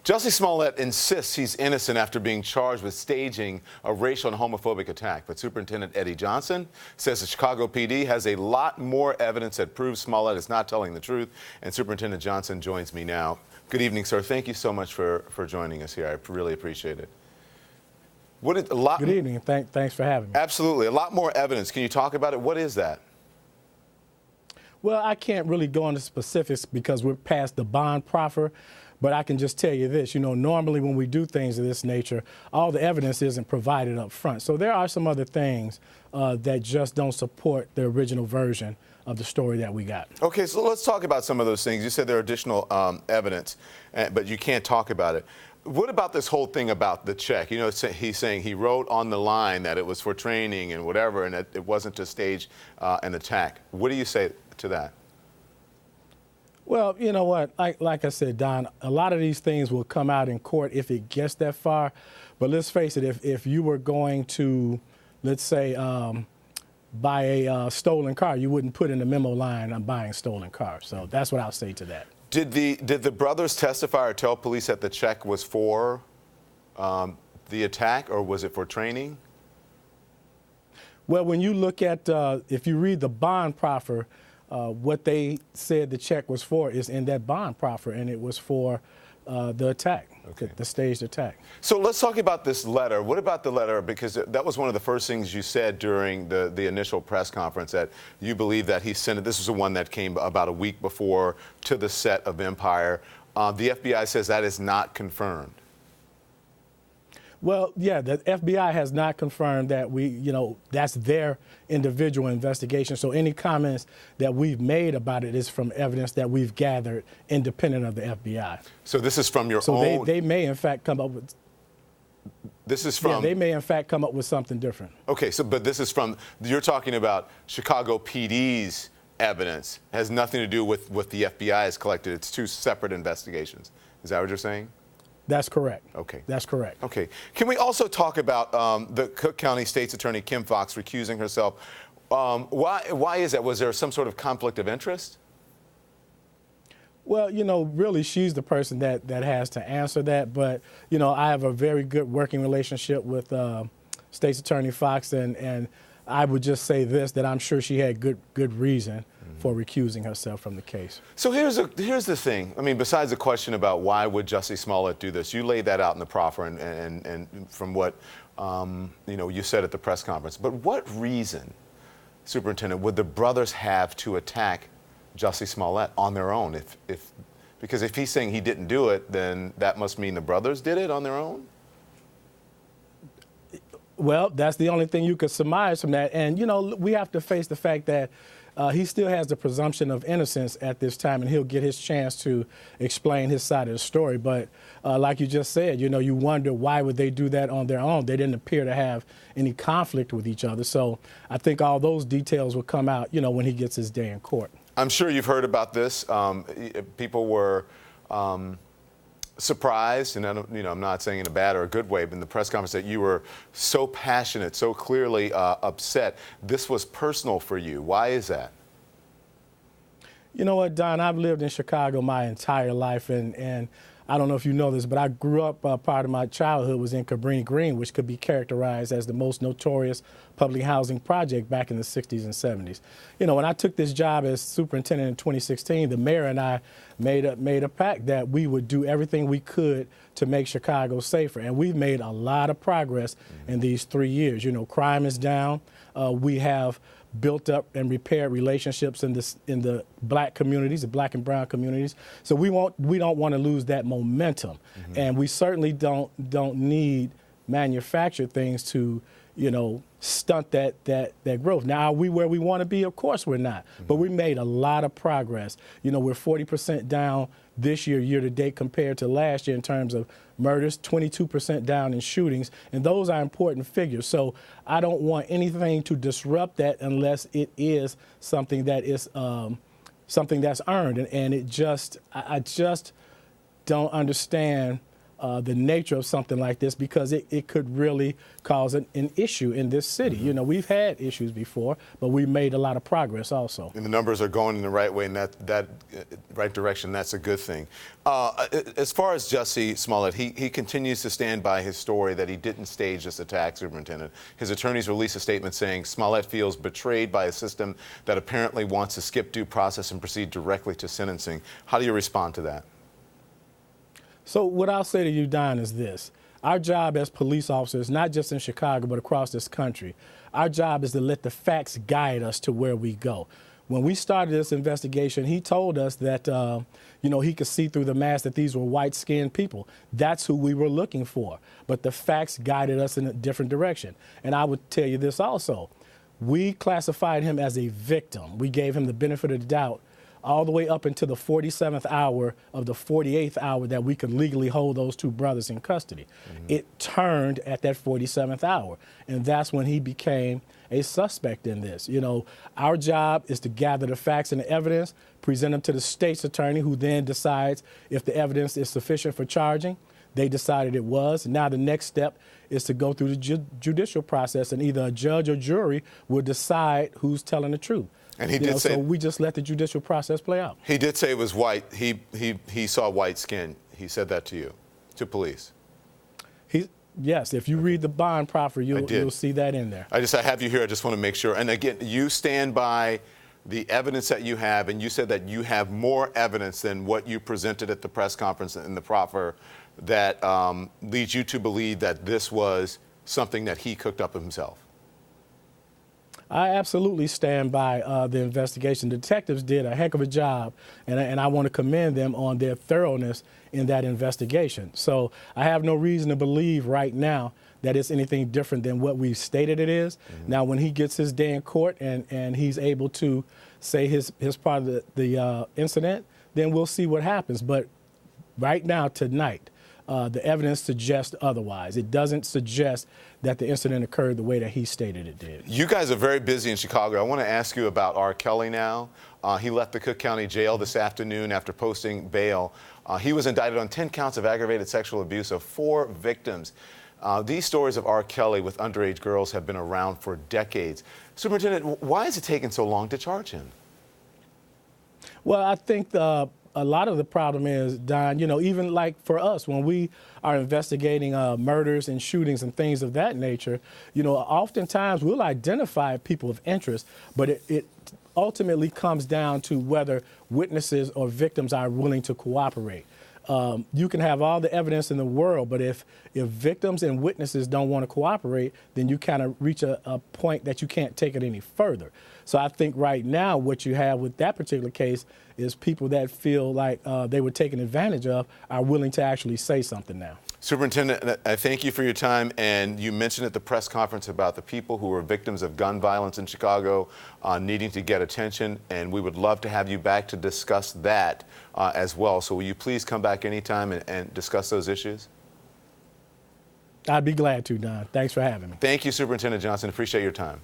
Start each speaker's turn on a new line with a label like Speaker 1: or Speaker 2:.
Speaker 1: Jussie Smollett insists he's innocent after being charged with staging a racial and homophobic attack. But Superintendent Eddie Johnson says the Chicago PD has a lot more evidence that proves Smollett is not telling the truth. And Superintendent Johnson joins me now. Good evening, sir. Thank you so much for joining us here. I really appreciate it.
Speaker 2: Good evening. Thanks for having me.
Speaker 1: Absolutely. A lot more evidence. Can you talk about it? What is that?
Speaker 2: Well, I can't really go into specifics because we're past the bond proffer, but I can just tell you this. You know, normally when we do things of this nature, all the evidence isn't provided up front. So there are some other things that just don't support the original version of the story that we got.
Speaker 1: Okay, so let's talk about some of those things. You said there are additional evidence, but you can't talk about it. What about this whole thing about the check? You know, he's saying he wrote on the line that it was for training and whatever, and it wasn't to stage an attack. What do you say to that?
Speaker 2: Well, you know what, like I said, Don, a lot of these things will come out in court if it gets that far. But let's face it, if you were going to, let's say, buy a stolen car, you wouldn't put in the memo line, I'm buying a stolen car. So that's what I'll say to that.
Speaker 1: Did the brothers testify or tell police that the check was for the attack, or was it for training?
Speaker 2: Well, when you look at, if you read the bond proffer, what they said the check was for is in that bond proffer, and it was for the attack, okay, the staged attack.
Speaker 1: So let's talk about this letter. What about the letter? Because that was one of the first things you said during the initial press conference, that you believe that he sent it. This was the one that came about a week before to the set of Empire. The FBI says that is not confirmed.
Speaker 2: Well, yeah, the FBI has not confirmed that that's their individual investigation. So any comments that we've made about it is from evidence that we've gathered independent of the FBI.
Speaker 1: So this is from your own?
Speaker 2: So they may, in fact, come up with...
Speaker 1: This is from...
Speaker 2: Yeah, they may, in fact, come up with something different.
Speaker 1: Okay, but this is from... You're talking about Chicago PD's evidence. It has nothing to do with what the FBI has collected. It's two separate investigations. Is that what you're saying?
Speaker 2: That's correct.
Speaker 1: Okay.
Speaker 2: That's correct.
Speaker 1: Okay. Can we also talk about the Cook County State's Attorney Kim Foxx recusing herself? Why is that? Was there some sort of conflict of interest?
Speaker 2: Well, you know, really, she's the person that has to answer that. But, you know, I have a very good working relationship with State's Attorney Foxx, and I would just say this, that I'm sure she had good reason for recusing herself from the case.
Speaker 1: So here's the thing. I mean, besides the question about why would Jussie Smollett do this, you laid that out in the proffer and from what you said at the press conference. But what reason, Superintendent, would the brothers have to attack Jussie Smollett on their own? Because if he's saying he didn't do it, then that must mean the brothers did it on their own?
Speaker 2: Well, that's the only thing you could surmise from that. And, you know, we have to face the fact that he still has the presumption of innocence at this time, and he'll get his chance to explain his side of the story. But like you just said, you know, you wonder why would they do that on their own? They didn't appear to have any conflict with each other. So I think all those details will come out, you know, when he gets his day in court.
Speaker 1: I'm sure you've heard about this. People were surprised, and I'm not saying in a bad or a good way, but in the press conference that you were so passionate, so clearly upset. This was personal for you. Why is that?
Speaker 2: You know what, Don, I've lived in Chicago my entire life, and I don't know if you know this, but I grew up, part of my childhood was in Cabrini Green, which could be characterized as the most notorious public housing project back in the 60s and 70s. You know, when I took this job as superintendent in 2016, the mayor and I made a pact that we would do everything we could to make Chicago safer. And we've made a lot of progress in these 3 years. You know, crime is down. We have built up and repaired relationships in the black communities, the black and brown communities. So we don't want to lose that momentum, and we certainly don't need manufactured things to, you know, stunt that growth. Now, are we where we want to be? Of course we're not, but we made a lot of progress. You know, we're 40% down this year to date compared to last year in terms of murders, 22% down in shootings, and those are important figures. So I don't want anything to disrupt that unless it is something that is something that's earned, and I just don't understand the nature of something like this, because it could really cause an issue in this city. You know, we've had issues before, but we made a lot of progress also.
Speaker 1: And the numbers are going in the right way, and that right direction. That's a good thing. As far as Jussie Smollett, he continues to stand by his story that he didn't stage this attack, Superintendent. His attorneys released a statement saying Smollett feels betrayed by a system that apparently wants to skip due process and proceed directly to sentencing. How do you respond to that?
Speaker 2: So what I'll say to you, Don, is this. Our job as police officers, not just in Chicago, but across this country, our job is to let the facts guide us to where we go. When we started this investigation, he told us that, you know, he could see through the mask that these were white-skinned people. That's who we were looking for. But the facts guided us in a different direction. And I would tell you this also. We classified him as a victim. We gave him the benefit of the doubt all the way up until the 47th hour of the 48th hour that we could legally hold those two brothers in custody. It turned at that 47th hour, and that's when he became a suspect in this. You know, our job is to gather the facts and the evidence, present them to the state's attorney, who then decides if the evidence is sufficient for charging. They decided it was. Now the next step is to go through the judicial process, and either a judge or jury will decide who's telling the truth.
Speaker 1: And he did say,
Speaker 2: so we just let the judicial process play out.
Speaker 1: He did say it was white. He saw white skin. He said that to you, to police.
Speaker 2: Yes, if you read the bond proffer, you'll see that in there.
Speaker 1: I have you here. I just want to make sure. And again, you stand by the evidence that you have, and you said that you have more evidence than what you presented at the press conference in the proffer that leads you to believe that this was something that he cooked up himself.
Speaker 2: I absolutely stand by the investigation. Detectives did a heck of a job, and I want to commend them on their thoroughness in that investigation. So I have no reason to believe right now that it's anything different than what we've stated it is. Now, when he gets his day in court and he's able to say his part of the incident, then we'll see what happens. But right now, tonight, the evidence suggests otherwise. It doesn't suggest that the incident occurred the way that he stated it did.
Speaker 1: You guys are very busy in Chicago. I want to ask you about R. Kelly now. He left the Cook County Jail this afternoon after posting bail. He was indicted on 10 counts of aggravated sexual abuse of 4 victims. These stories of R. Kelly with underage girls have been around for decades. Superintendent, why is it taking so long to charge him?
Speaker 2: Well, I think a lot of the problem is, Don, you know, even like for us, when we are investigating murders and shootings and things of that nature, you know, oftentimes we'll identify people of interest, but it ultimately comes down to whether witnesses or victims are willing to cooperate. You can have all the evidence in the world, but if victims and witnesses don't want to cooperate, then you kind of reach a point that you can't take it any further. So I think right now what you have with that particular case is people that feel like they were taken advantage of are willing to actually say something now.
Speaker 1: Superintendent, I thank you for your time. And you mentioned at the press conference about the people who were victims of gun violence in Chicago needing to get attention. And we would love to have you back to discuss that as well. So will you please come back anytime and discuss those issues?
Speaker 2: I'd be glad to, Don. Thanks for having me.
Speaker 1: Thank you, Superintendent Johnson. Appreciate your time.